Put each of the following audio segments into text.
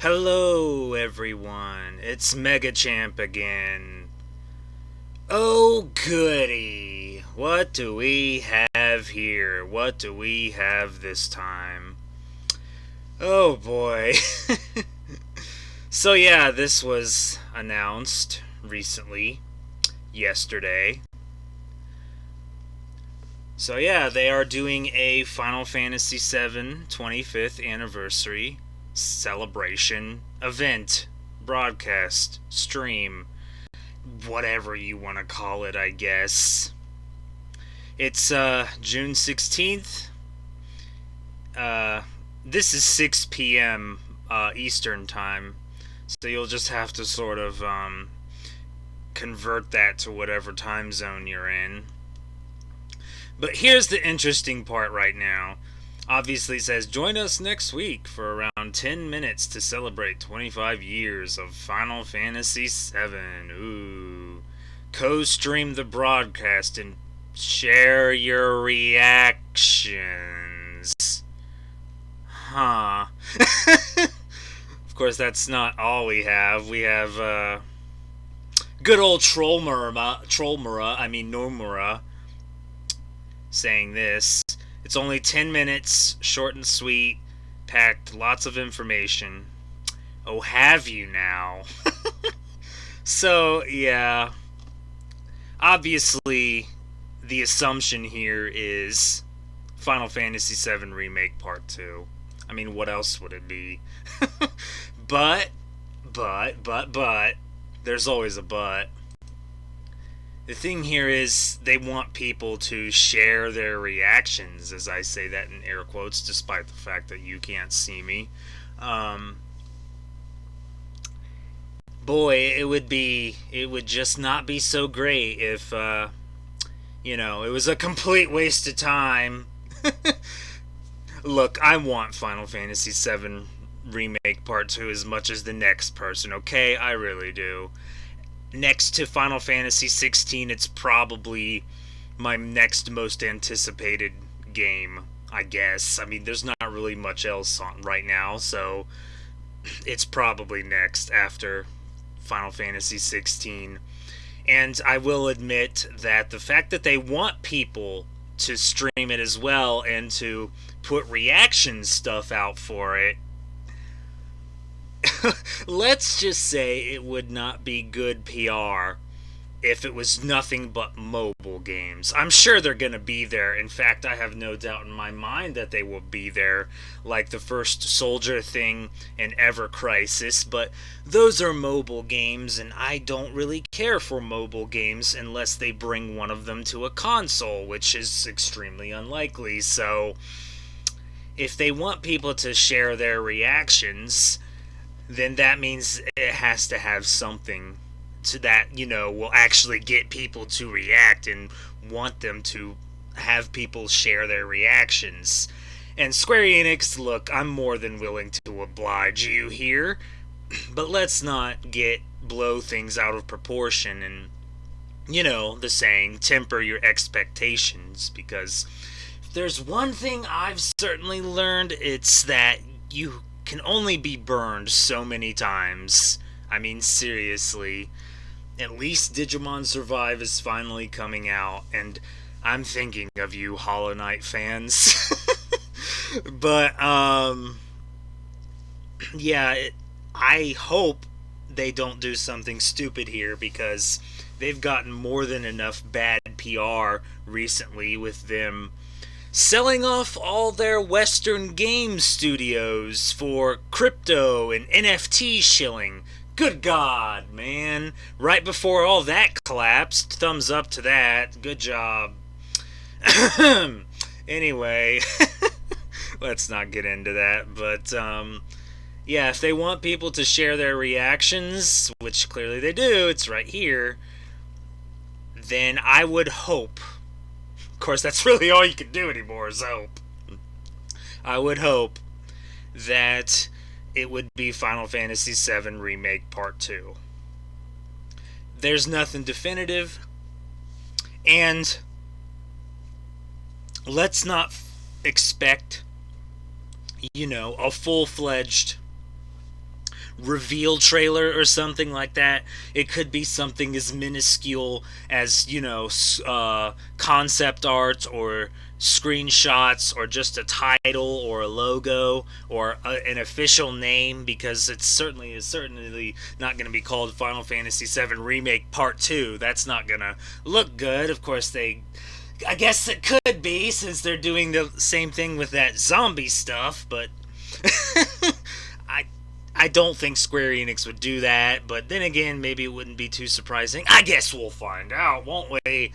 Hello, everyone. It's Mega Champ again. Oh, goody. What do we have here? What do we have this time? Oh, boy. So, yeah, this was announced recently, yesterday. So, yeah, they are doing a Final Fantasy VII 25th anniversary celebration event, broadcast, stream, whatever you want to call it, I guess. It's June 16th. Uh, this is 6 p.m. Eastern Time, so you'll just have to sort of convert that to whatever time zone you're in. But here's the interesting part right now. Obviously says, join us next week for around 10 minutes to celebrate 25 years of Final Fantasy VII. Ooh. Co-stream the broadcast and share your reactions. Huh. Of course, that's not all we have. We have, good old Nomura, saying this. It's only 10 minutes, short and sweet, packed lots of information. Oh, have you now? So, yeah. Obviously, the assumption here is Final Fantasy VII Remake Part 2. I mean, what else would it be? but, there's always a but. The thing here is they want people to share their reactions, as I say that in air quotes, despite the fact that you can't see me. Boy, it would just not be so great if, it was a complete waste of time. Look, I want Final Fantasy VII Remake Part 2 as much as the next person, okay? I really do. Next to Final Fantasy 16, it's probably my next most anticipated game, I guess. I mean, there's not really much else on right now, so it's probably next after Final Fantasy 16. And I will admit that the fact that they want people to stream it as well and to put reaction stuff out for it, let's just say it would not be good PR if it was nothing but mobile games. I'm sure they're going to be there. In fact, I have no doubt in my mind that they will be there, like the first Soldier thing and Ever Crisis, but those are mobile games, and I don't really care for mobile games unless they bring one of them to a console, which is extremely unlikely. So, if they want people to share their reactions, then that means it has to have something to that, will actually get people to react and want them to have people share their reactions. And Square Enix, look, I'm more than willing to oblige you here, but let's not blow things out of proportion and, the saying, temper your expectations, because if there's one thing I've certainly learned, it's that you can only be burned so many times. I mean, seriously. At least Digimon Survive is finally coming out, and I'm thinking of you, Hollow Knight fans. But, I hope they don't do something stupid here, because they've gotten more than enough bad PR recently with them selling off all their Western game studios for crypto and NFT shilling. Good God, man. Right before all that collapsed. Thumbs up to that. Good job. Anyway, let's not get into that. But, if they want people to share their reactions, which clearly they do, it's right here, then I would hope. Of course, that's really all you can do anymore is hope. I would hope that it would be Final Fantasy VII Remake Part 2. There's nothing definitive, and let's not expect, a full-fledged reveal trailer or something like that. It could be something as minuscule as, concept art or screenshots or just a title or a logo or an official name, because it certainly is certainly not going to be called Final Fantasy VII Remake Part 2. That's not going to look good. Of course, I guess it could be, since they're doing the same thing with that zombie stuff, but I I don't think Square Enix would do that, but then again, maybe it wouldn't be too surprising. I guess we'll find out, won't we?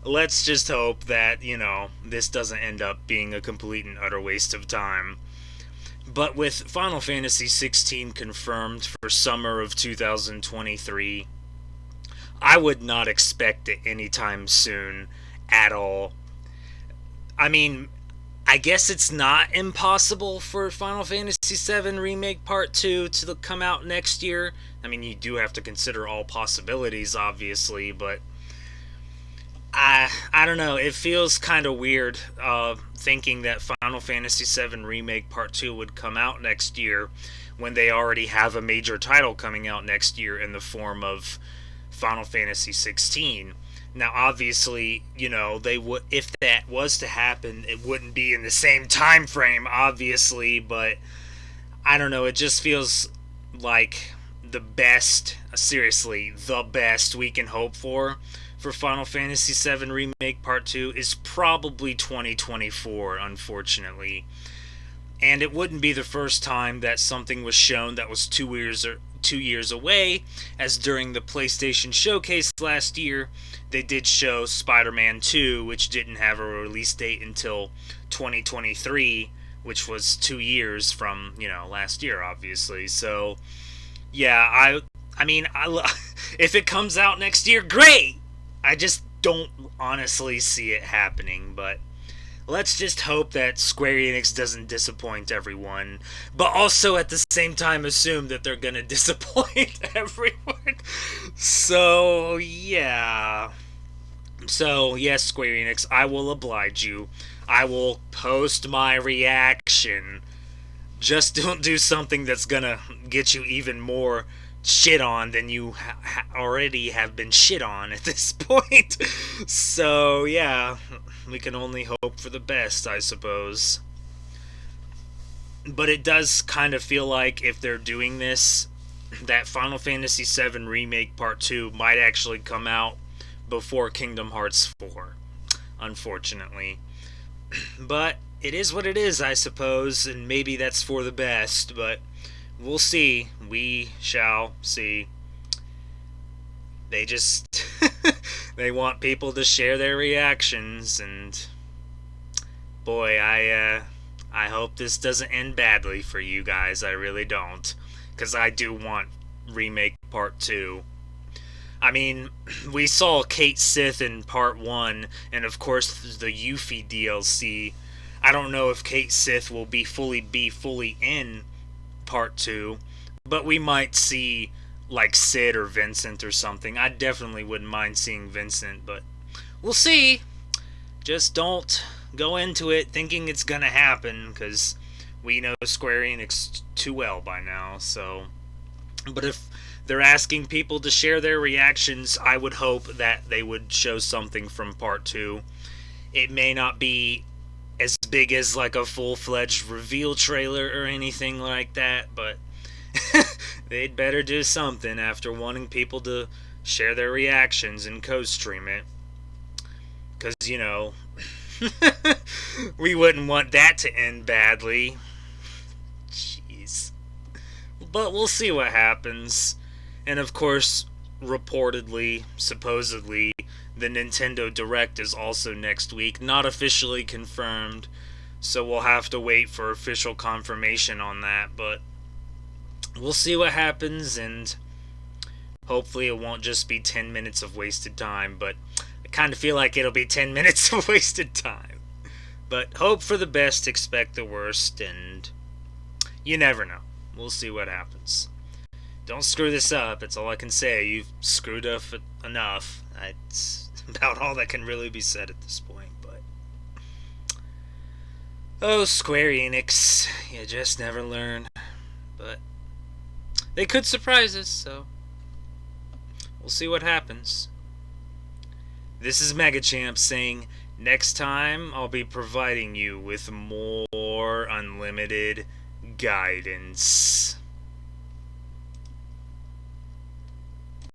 Let's just hope that, this doesn't end up being a complete and utter waste of time. But with Final Fantasy 16 confirmed for summer of 2023, I would not expect it anytime soon at all. I mean, I guess it's not impossible for Final Fantasy VII Remake Part 2 to come out next year. I mean, you do have to consider all possibilities, obviously, but I don't know. It feels kind of weird thinking that Final Fantasy VII Remake Part 2 would come out next year when they already have a major title coming out next year in the form of Final Fantasy 16. Now, obviously, they would, if that was to happen, it wouldn't be in the same time frame, obviously, but I don't know, it just feels like the best, seriously, the best we can hope for Final Fantasy VII Remake Part 2 is probably 2024, unfortunately. And it wouldn't be the first time that something was shown that was 2 years away, as during the PlayStation Showcase last year, they did show Spider-Man 2, which didn't have a release date until 2023, which was 2 years from, last year, obviously. So, yeah, I mean, if it comes out next year, great! I just don't honestly see it happening, but let's just hope that Square Enix doesn't disappoint everyone, but also at the same time assume that they're gonna disappoint everyone. So, yeah. So, yes, Square Enix, I will oblige you. I will post my reaction. Just don't do something that's gonna get you even more shit on than you already have been shit on at this point. So, yeah, we can only hope for the best, I suppose. But it does kind of feel like if they're doing this, that Final Fantasy VII Remake Part 2 might actually come out before Kingdom Hearts 4, unfortunately. But it is what it is, I suppose, and maybe that's for the best, but we'll see. We shall see. They just they want people to share their reactions, and boy, I hope this doesn't end badly for you guys. I really don't, because I do want Remake Part 2. I mean, we saw Kate Sith in Part 1, and of course the Yuffie DLC. I don't know if Kate Sith will be fully in Part 2, but we might see like Sid or Vincent or something. I definitely wouldn't mind seeing Vincent, but we'll see. Just don't go into it thinking it's gonna happen, because we know Square Enix too well by now. So, but if they're asking people to share their reactions, I would hope that they would show something from Part 2. It may not be as big as like a full-fledged reveal trailer or anything like that, but they'd better do something after wanting people to share their reactions and co-stream it. Because, we wouldn't want that to end badly. Jeez. But we'll see what happens. And of course, reportedly, supposedly, the Nintendo Direct is also next week. Not officially confirmed, so we'll have to wait for official confirmation on that, but we'll see what happens, and hopefully it won't just be 10 minutes of wasted time, but I kind of feel like it'll be 10 minutes of wasted time. But hope for the best, expect the worst, and you never know. We'll see what happens. Don't screw this up, that's all I can say. You've screwed up enough. It's about all that can really be said at this point, but Oh, Square Enix, you just never learn. But they could surprise us, so we'll see what happens. This is Megachamp saying, next time I'll be providing you with more unlimited guidance.